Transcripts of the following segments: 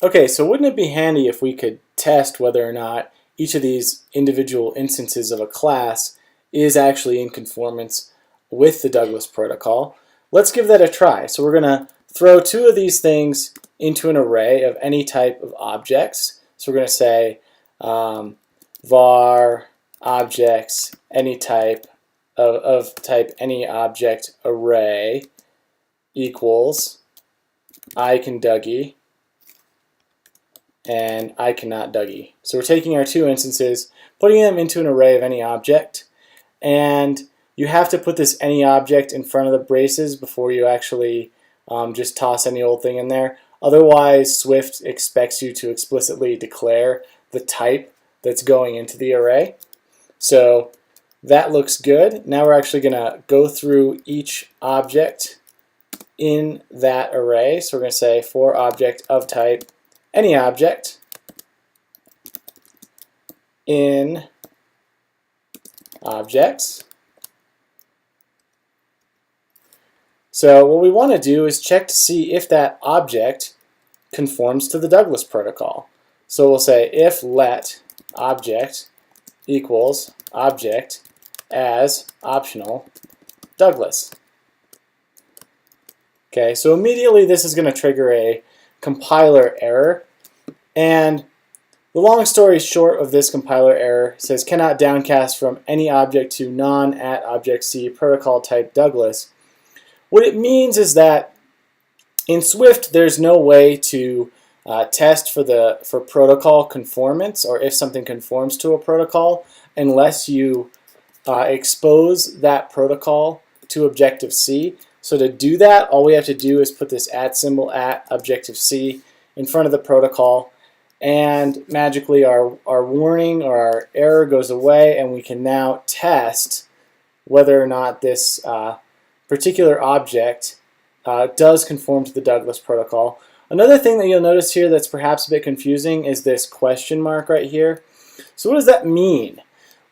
Okay, so wouldn't it be handy if we could test whether or not each of these individual instances of a class is actually in conformance with the Douglas protocol? Let's give that a try. So we're going to throw two of these things into an array of any type of objects. So we're going to say var objects any type of type any object array equals I can dougie and I cannot dougie. So we're taking our two instances, putting them into an array of any object, and you have to put this any object in front of the braces before you actually just toss any old thing in there. Otherwise, Swift expects you to explicitly declare the type that's going into the array. So that looks good. Now we're actually going to go through each object in that array. So we're going to say for object of type any object in objects. So what we want to do is check to see if that object conforms to the Douglas protocol. So we'll say if let object equals object as optional Douglas. Okay, so immediately this is going to trigger a compiler error, and the long story short of this compiler error says cannot downcast from any object to non@object-c protocol type Douglas. What it means is that in Swift there's no way to test for protocol conformance, or if something conforms to a protocol, unless you expose that protocol to Objective-C. So to do that, all we have to do is put this @ at Objective-C in front of the protocol, and magically our warning or our error goes away, and we can now test whether or not this particular object does conform to the Douglas protocol. Another thing that you'll notice here that's perhaps a bit confusing is this question mark right here. So what does that mean?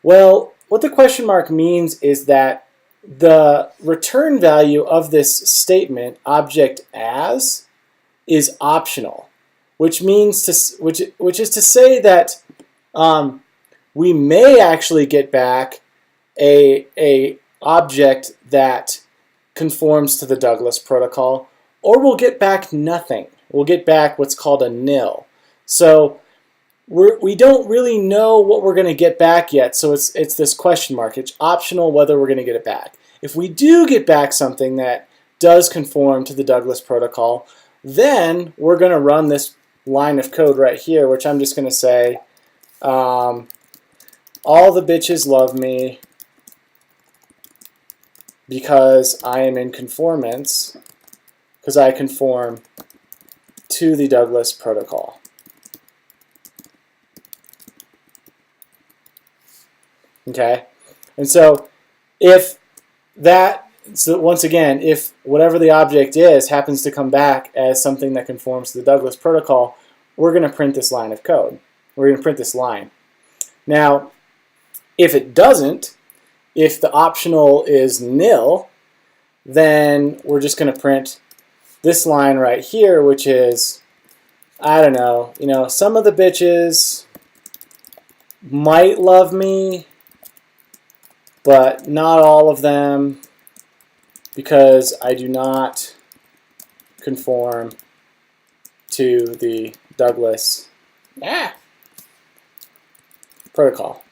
Well, what the question mark means is that the return value of this statement, object as, is optional, which means which is to say that we may actually get back a object that conforms to the Douglas protocol, or we'll get back nothing. We'll get back what's called a nil. So we don't really know what we're going to get back yet, so it's this question mark. It's optional whether we're going to get it back. If we do get back something that does conform to the Douglas protocol, then we're going to run this line of code right here, which I'm just going to say, all the bitches love me because I am in conformance, because I conform to the Douglas protocol. Okay, and so once again, if whatever the object is happens to come back as something that conforms to the Douglas protocol, we're going to print this line of code. We're going to print this line. Now, if it doesn't, if the optional is nil, then we're just going to print this line right here, which is, I don't know, some of the bitches might love me, but not all of them, because I do not conform to the Douglas protocol.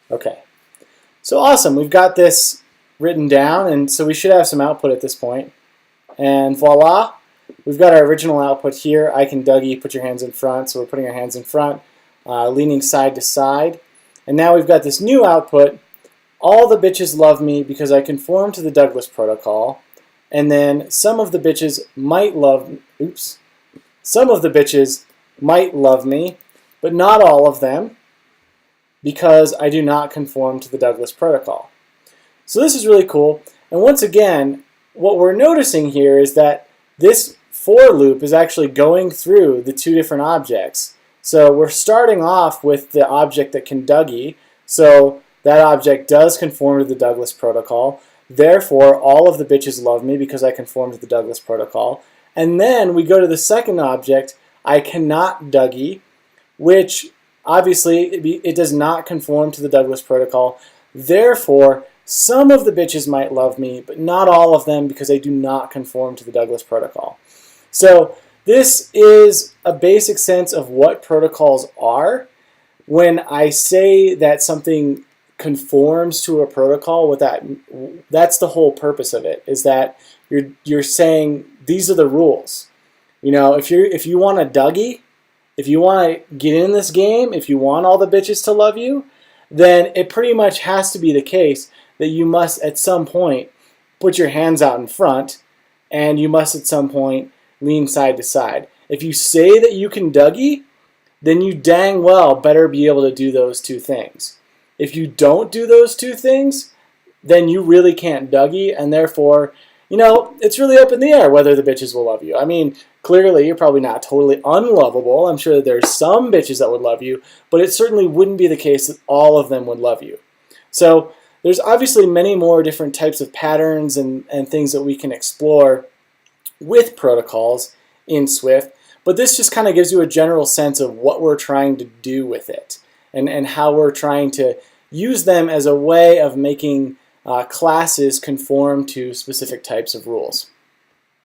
Okay, so awesome. We've got this written down, and so we should have some output at this point. And voila, we've got our original output here. I can dougie, put your hands in front, so we're putting our hands in front, leaning side to side. And now we've got this new output. All the bitches love me because I conform to the Douglas protocol, and then some of the bitches might love me, but not all of them, because I do not conform to the Douglas protocol. So this is really cool, and once again, what we're noticing here is that this for loop is actually going through the two different objects. So we're starting off with the object that can dougie, so that object does conform to the Douglas protocol. Therefore, all of the bitches love me because I conform to the Douglas protocol. And then we go to the second object. I cannot dougie, which obviously it does not conform to the Douglas protocol. Therefore, some of the bitches might love me, but not all of them because they do not conform to the Douglas protocol. So this is a basic sense of what protocols are. When I say that something conforms to a protocol, that's the whole purpose of it, is that you're saying these are the rules. You know, if you want a dougie, if you want to get in this game, if you want all the bitches to love you, then it pretty much has to be the case that you must at some point put your hands out in front, and you must at some point lean side to side. If you say that you can dougie, then you dang well better be able to do those two things. If you don't do those two things, then you really can't dougie, and therefore, you know, it's really up in the air whether the bitches will love you. I mean, clearly you're probably not totally unlovable. I'm sure that there's some bitches that would love you, but it certainly wouldn't be the case that all of them would love you. So there's obviously many more different types of patterns and things that we can explore with protocols in Swift, but this just kind of gives you a general sense of what we're trying to do with it and how we're trying to use them as a way of making classes conform to specific types of rules.